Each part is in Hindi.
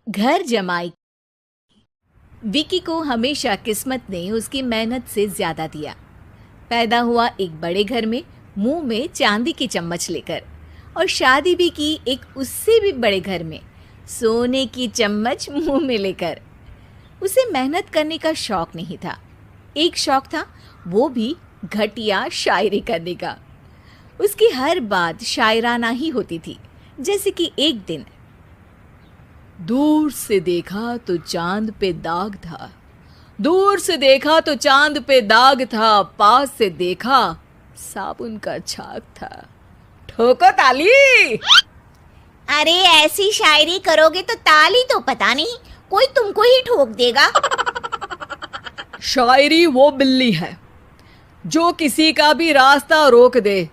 घर जमाई। विकी को हमेशा किस्मत ने उसकी मेहनत से ज्यादा दिया। पैदा हुआ एक बड़े घर में, मुंह में चांदी की चम्मच लेकर, और शादी भी की एक उससे भी बड़े घर में, सोने की चम्मच मुंह में लेकर। उसे मेहनत करने का शौक नहीं था। एक शौक था, वो भी घटिया शायरी करने का। उसकी हर बात शायराना ही होती थी। जैसे कि एक दिन, दूर से देखा तो चांद पे दाग था, दूर से देखा तो चांद पे दाग था, पास से देखा साबुन का छाग था। ठोको ताली। अरे ऐसी शायरी करोगे तो ताली तो पता नहीं, कोई तुमको ही ठोक देगा। शायरी वो बिल्ली है जो किसी का भी रास्ता रोक दे,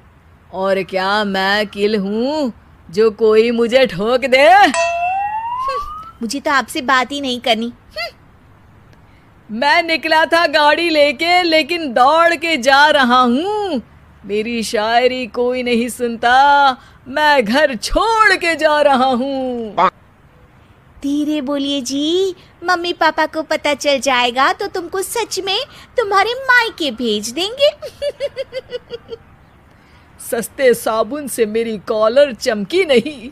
और क्या मैं किल हूं जो कोई मुझे ठोक दे। मुझे तो आपसे बात ही नहीं करनी। मैं निकला था गाड़ी लेके, लेकिन दौड़ के जा रहा हूँ। मेरी शायरी कोई नहीं सुनता, मैं घर छोड़ के जा रहा हूँ। धीरे बोलिए जी, मम्मी पापा को पता चल जाएगा तो तुमको सच में तुम्हारे मायके भेज देंगे। सस्ते साबुन से मेरी कॉलर चमकी नहीं,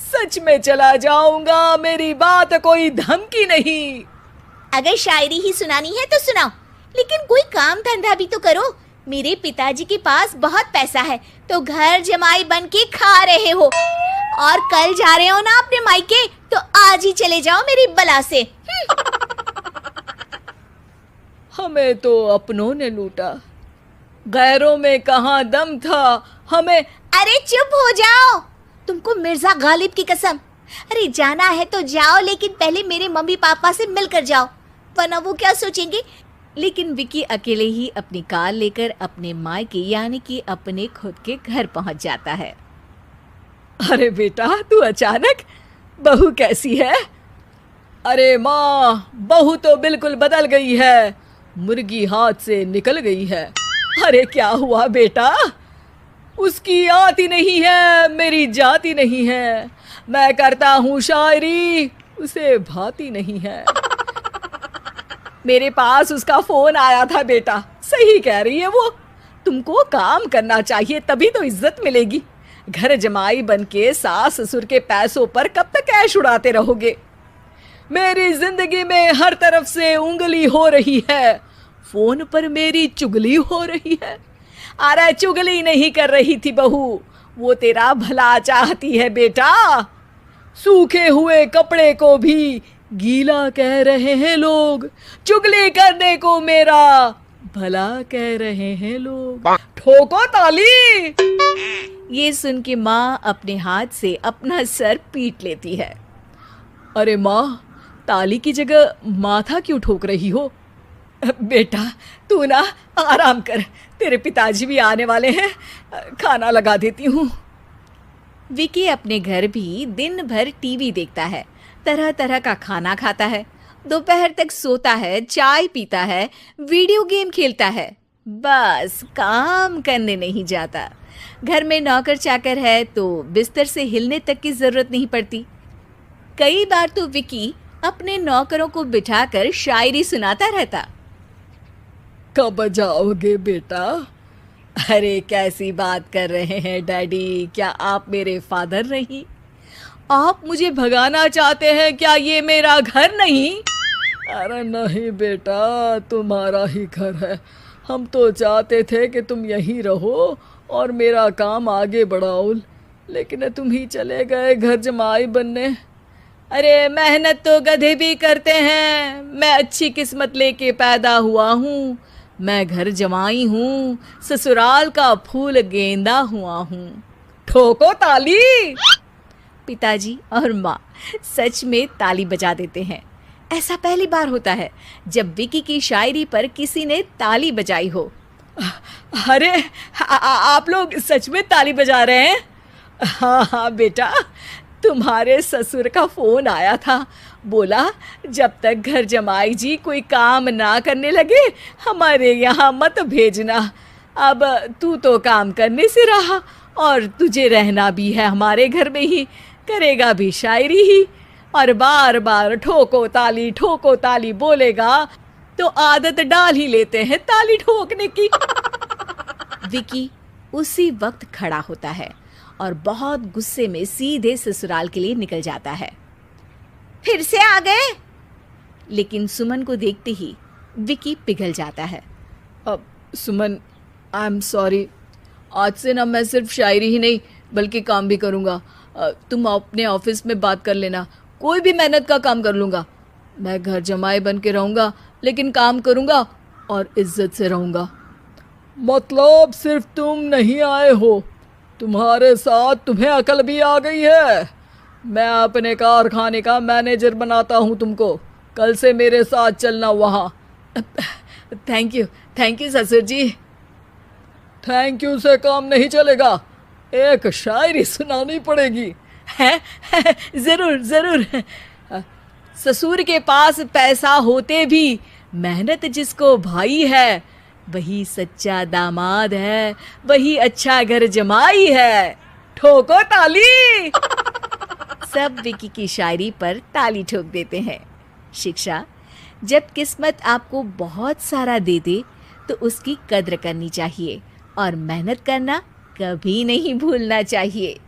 सच में चला जाऊंगा, मेरी बात कोई धमकी नहीं। अगर शायरी ही सुनानी है तो सुनाओ, लेकिन कोई काम धंधा भी तो करो। मेरे पिताजी के पास बहुत पैसा है, तो घर जमाई बन के खा रहे हो, और कल जा रहे हो ना अपने मायके, तो आज ही चले जाओ मेरी बला से। हमें तो अपनों ने लूटा, गैरों में कहाँ दम था हमें। अरे चुप हो जाओ, तुमको मिर्जा गालिब की कसम। अरे जाना है तो जाओ, लेकिन पहले मेरे मम्मी पापा से मिलकर जाओ, वरना वो क्या सोचेंगे। लेकिन विकी अकेले ही अपनी कार लेकर अपने मायके यानी कि अपने खुद के घर पहुंच जाता है। अरे बेटा, तू अचानक, बहू कैसी है? अरे माँ, बहू तो बिल्कुल बदल गई है, मुर्गी हाथ से निकल गई है। अरे क्या हुआ बेटा? उसकी आती नहीं है, मेरी जाती नहीं है। मैं करता हूँ शायरी, उसे भाती नहीं है। मेरे पास उसका फोन आया था बेटा, सही कह रही है वो। तुमको काम करना चाहिए, तभी तो इज्जत मिलेगी। घर जमाई बनके सास ससुर के पैसों पर कब तक ऐश उड़ाते रहोगे? मेरी जिंदगी में हर तरफ से उंगली हो रही है, फोन पर मेरी चुगली हो रही है। अरे चुगली नहीं कर रही थी बहू, वो तेरा भला चाहती है बेटा। सूखे हुए कपड़े को भी गीला कह रहे हैं लोग, चुगली करने को मेरा भला कह रहे हैं लोग। ठोको ताली। ये सुन के माँ अपने हाथ से अपना सर पीट लेती है। अरे माँ, ताली की जगह माथा क्यों ठोक रही हो? बेटा तू ना आराम कर, तेरे पिताजी भी आने वाले हैं, खाना लगा देती हूँ। विकी अपने घर भी दिन भर टीवी देखता है, तरह तरह का खाना खाता है, दोपहर तक सोता है, चाय पीता है, वीडियो गेम खेलता है, बस काम करने नहीं जाता। घर में नौकर चाकर है तो बिस्तर से हिलने तक की जरूरत नहीं पड़ती। कई बार तो विकी अपने नौकरों को बिठाकर शायरी सुनाता रहता। कब जाओगे बेटा? अरे कैसी बात कर रहे हैं डैडी, क्या आप मेरे फादर नहीं? आप मुझे भगाना चाहते हैं क्या? ये मेरा घर नहीं। अरे नहीं बेटा, तुम्हारा ही घर है। हम तो चाहते थे कि तुम यहीं रहो और मेरा काम आगे बढ़ाओ, लेकिन तुम ही चले गए घर जमाई बनने। अरे मेहनत तो गधे भी करते हैं, मैं अच्छी किस्मत लेके पैदा हुआ हूँ, मैं घर जमाई हूँ, ससुराल का फूल गेंदा हुआ हूँ। ठोको ताली। पिताजी और माँ सच में ताली बजा देते हैं। ऐसा पहली बार होता है जब विकी की शायरी पर किसी ने ताली बजाई हो। अरे आप लोग सच में ताली बजा रहे हैं? हाँ हाँ बेटा, तुम्हारे ससुर का फोन आया था, बोला जब तक घर जमाई जी कोई काम ना करने लगे हमारे यहाँ मत भेजना। अब तू तो काम करने से रहा और तुझे रहना भी है हमारे घर में ही, करेगा भी शायरी ही, और बार बार ठोको ताली बोलेगा तो आदत डाल ही लेते हैं ताली ठोकने की। विकी उसी वक्त खड़ा होता है और बहुत गुस्से में सीधे ससुराल के लिए निकल जाता है। फिर से आ गए? लेकिन सुमन को देखते ही विकी पिघल जाता है। अब सुमन, आई एम सॉरी, आज से ना मैं सिर्फ शायरी ही नहीं बल्कि काम भी करूँगा। तुम अपने ऑफिस में बात कर लेना, कोई भी मेहनत का काम कर लूँगा। मैं घर जमाई बन के रहूँगा लेकिन काम करूँगा और इज्जत से रहूँगा। मतलब सिर्फ तुम नहीं आए हो, तुम्हारे साथ तुम्हें अकल भी आ गई है। मैं अपने कारखाने का मैनेजर बनाता हूँ तुमको, कल से मेरे साथ चलना वहाँ। थैंक यू ससुर जी। थैंक यू से काम नहीं चलेगा, एक शायरी सुनानी पड़ेगी। है? जरूर जरूर। ससुर के पास पैसा होते भी मेहनत जिसको भाई है, वही सच्चा दामाद है, वही अच्छा घर जमाई है। ठोको ताली। सब विकी की शायरी पर ताली ठोक देते हैं। शिक्षा: जब किस्मत आपको बहुत सारा दे दे तो उसकी कद्र करनी चाहिए और मेहनत करना कभी नहीं भूलना चाहिए।